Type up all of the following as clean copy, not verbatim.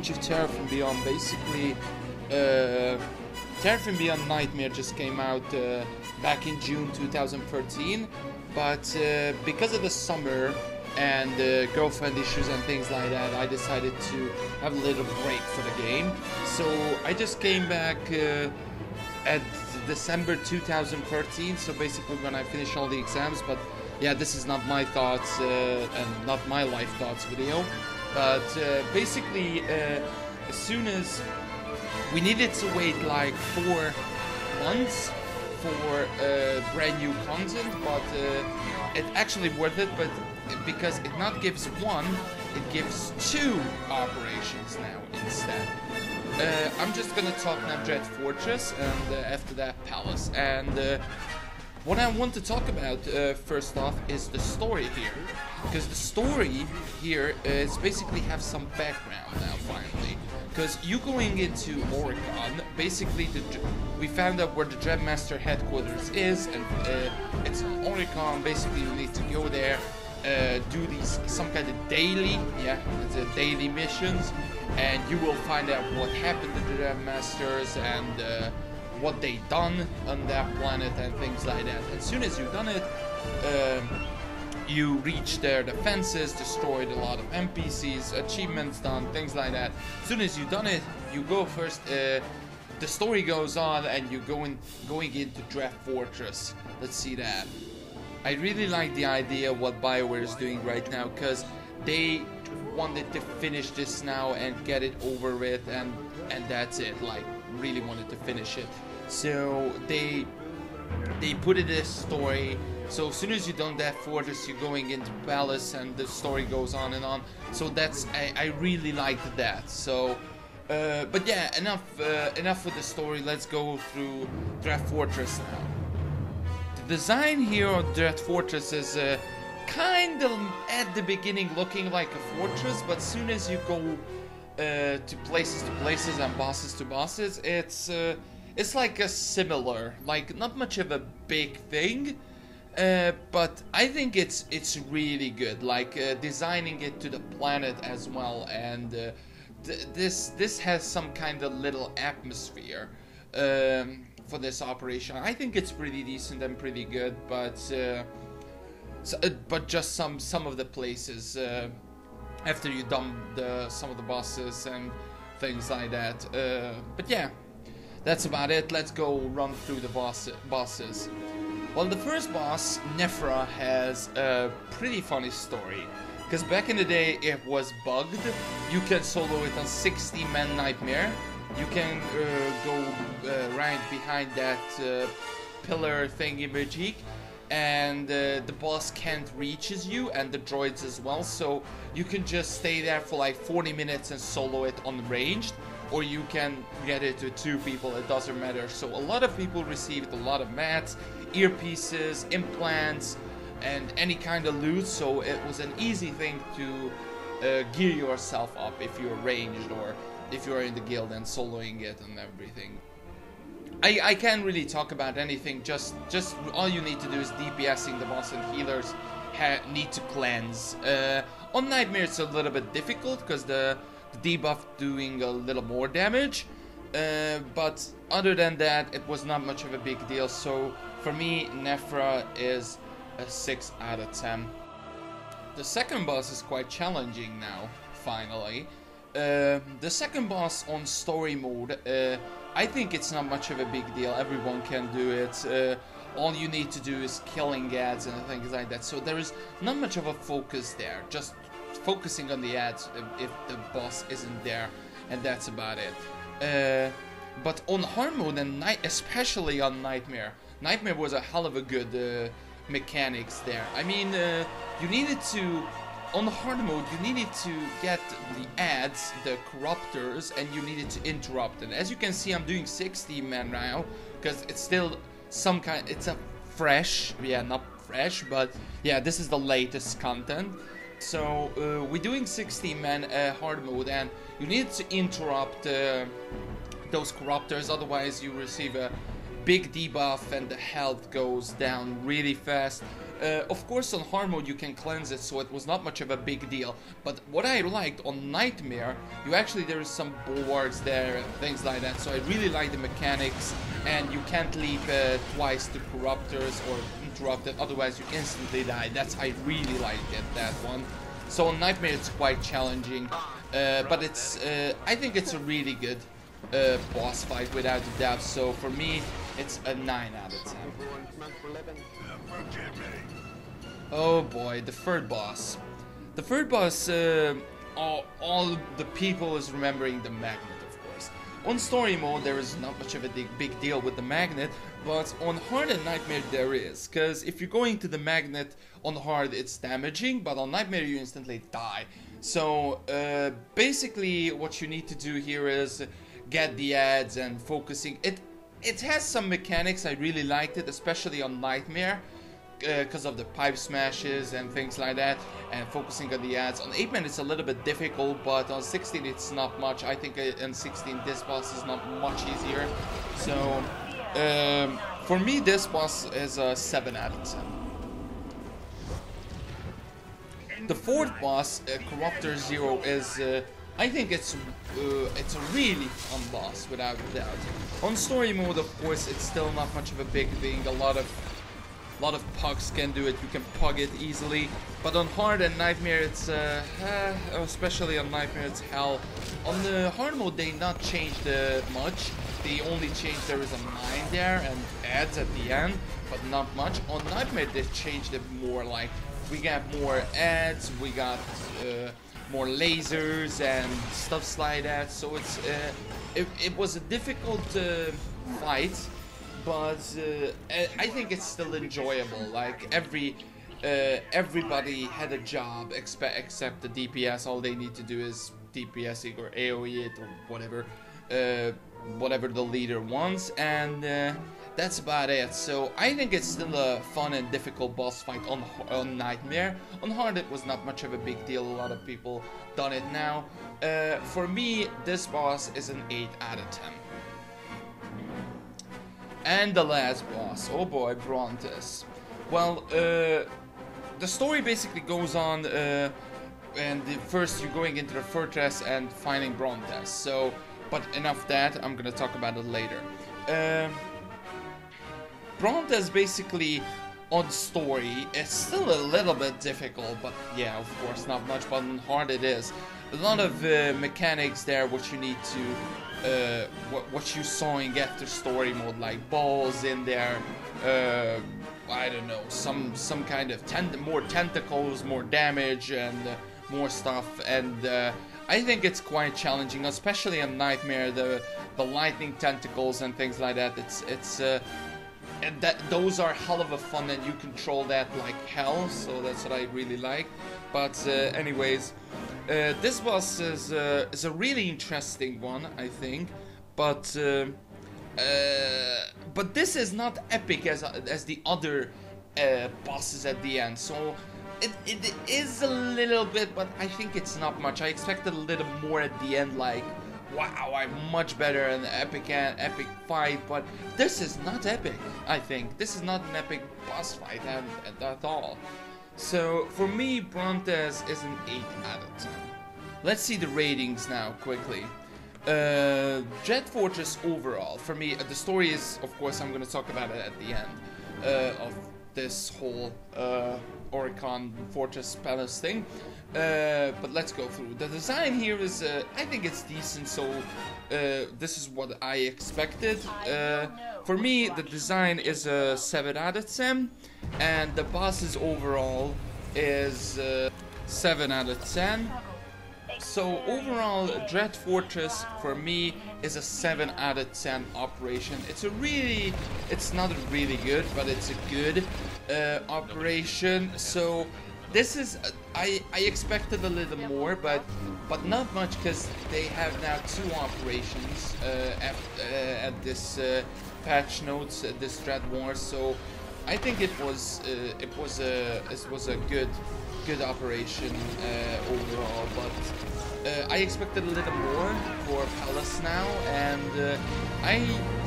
launch of Terror from Beyond. Basically, Terror from Beyond Nightmare just came out back in June 2013, but because of the summer and girlfriend issues and things like that, I decided to have a little break for the game. So I just came back at December 2013, so basically when I finished all the exams. But yeah, this is not my thoughts and not my life thoughts video, but basically as soon as we needed to wait like 4 months for brand new content, but it's actually worth it, but because it not gives one, it gives 2 operations now instead. I'm just gonna talk now Dread Fortress, and after that Palace. And what I want to talk about first off is the story here, because the story here is basically have some background now finally. Because you going into Oricon, basically we found out where the Dreadmaster headquarters is, and it's Oricon. Basically you need to go there, do these some kind of daily, it's a daily missions, and you will find out what happened to the Dreadmasters and what they done on that planet and things like that. As soon as you've done it, you reach their defenses, destroyed a lot of NPCs, achievements done, things like that. As soon as you've done it, you go first, the story goes on and you going into Dread Fortress. Let's see that. I really like the idea what BioWare is doing right now, because they wanted to finish this now and get it over with, and that's it, like really wanted to finish it. So they put it in a story. So as soon as you've done that fortress, you're going into Palace, and the story goes on and on. So that's I really liked that. So, but yeah, enough with the story. Let's go through Dread Fortress now. The design here of Dread Fortress is kind of at the beginning looking like a fortress, but as soon as you go to places and bosses to bosses, it's like a similar, like not much of a big thing. But I think it's really good, like designing it to the planet as well, and this has some kind of little atmosphere for this operation. I think it's pretty decent and pretty good, but just some of the places after you done some of the bosses and things like that. But yeah, that's about it. Let's go run through the bosses. Well, the first boss, Nephra, has a pretty funny story. Because back in the day, it was bugged. You can solo it on 60-man Nightmare. You can go right behind that pillar thingy-majig, and the boss can't reaches you, and the droids as well. So you can just stay there for like 40 minutes and solo it unranged. Or you can get it to 2 people, it doesn't matter. So a lot of people received a lot of mats, earpieces, implants, and any kind of loot, so it was an easy thing to gear yourself up if you're ranged or if you're in the guild and soloing it and everything. I can't really talk about anything, just all you need to do is DPSing the boss, and healers need to cleanse. On Nightmare it's a little bit difficult because the debuff doing a little more damage, but other than that it was not much of a big deal. So for me, Nephra is a 6 out of 10. The second boss is quite challenging now, finally. The second boss on story mode, I think it's not much of a big deal, everyone can do it. All you need to do is killing ads and things like that, so there is not much of a focus there, just focusing on the ads if the boss isn't there, and that's about it. But on hard mode, and especially on Nightmare was a hell of a good mechanics there. I mean, you needed to, on hard mode, you needed to get the ads, the corruptors, and you needed to interrupt it. As you can see, I'm doing 60 man now, because it's still some kind, it's a fresh, yeah, not fresh, but yeah, this is the latest content. So we're doing 60 man hard mode, and you need to interrupt those corruptors, otherwise you receive a big debuff and the health goes down really fast. Of course on hard mode you can cleanse it, so it was not much of a big deal. But what I liked on Nightmare, there is some bulwarks there and things like that, so I really like the mechanics, and you can't leap twice to corruptors or interrupt it, otherwise you instantly die. I really liked it, that one. So on Nightmare it's quite challenging, but I think it's a really good boss fight without a doubt. So for me it's a 9 out of 10. Oh boy, the third boss. The third boss, all the people is remembering the magnet, of course. On story mode there is not much of a big deal with the magnet, but on hard and Nightmare there is. Because if you're going to the magnet on hard it's damaging, but on Nightmare you instantly die. So basically what you need to do here is get the ads and focusing. It has some mechanics, I really liked it, especially on Nightmare, because of the pipe smashes and things like that, and focusing on the ads. On 8-man it's a little bit difficult, but on 16 it's not much. I think in 16 this boss is not much easier. So for me this boss is a 7 out of 10. The fourth boss, Corruptor Zero, is I think it's a really fun boss without a doubt. On story mode, of course, it's still not much of a big thing. A lot of pugs can do it. You can pug it easily. But on hard and Nightmare, it's especially on Nightmare, it's hell. On the hard mode, they not changed much. They only changed there is a mine there and ads at the end, but not much. On Nightmare, they changed it more. Like we got more ads, we got more lasers and stuff like that. So it was a difficult fight, but I think it's still enjoyable. Like everybody had a job except the DPS. All they need to do is DPS it or AoE it or whatever the leader wants, and that's about it. So I think it's still a fun and difficult boss fight on Nightmare. On hard it was not much of a big deal. A lot of people done it now. For me this boss is an 8 out of 10. And the last boss, oh boy, Brontes. Well, the story basically goes on, and first you're going into the fortress and finding Brontes. So, but enough that, I'm gonna talk about it later. Brontes basically on story is still a little bit difficult, but yeah, of course not much, but on hard it is. A lot of mechanics there which you need to what you saw in after story mode, like balls in there, I don't know, some kind of more tentacles, more damage, and more stuff. And I think it's quite challenging, especially on Nightmare. The lightning tentacles and things like that. And those are hell of a fun, and you control that like hell. So that's what I really like. But anyways, this boss is a really interesting one, I think. But this is not epic as the other bosses at the end. So it is a little bit, but I think it's not much. I expected a little more at the end, like, wow, I'm much better in the epic fight, but this is not epic, I think. This is not an epic boss fight at all. So for me, Brontes is an 8 out of 10. Let's see the ratings now, quickly. Jet Fortress overall, for me, the story is, of course, I'm going to talk about it at the end of this whole Oricon Fortress Palace thing. But let's go through. The design here is, I think it's decent, so this is what I expected. For me, the design is a 7 out of 10, and the bosses overall is 7 out of 10. So overall, Dread Fortress for me is a 7 out of 10 operation. It's not really good, but it's a good operation. So this is, I expected a little more, but not much, because they have now 2 operations at this patch notes, this Dread War. So I think it was a good operation overall, but I expected a little more for Palace now, and I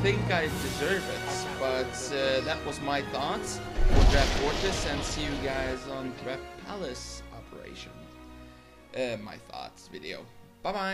think I deserve it. But that was my thoughts for Draft Fortress, and see you guys on Draft Palace operation. My thoughts video. Bye bye.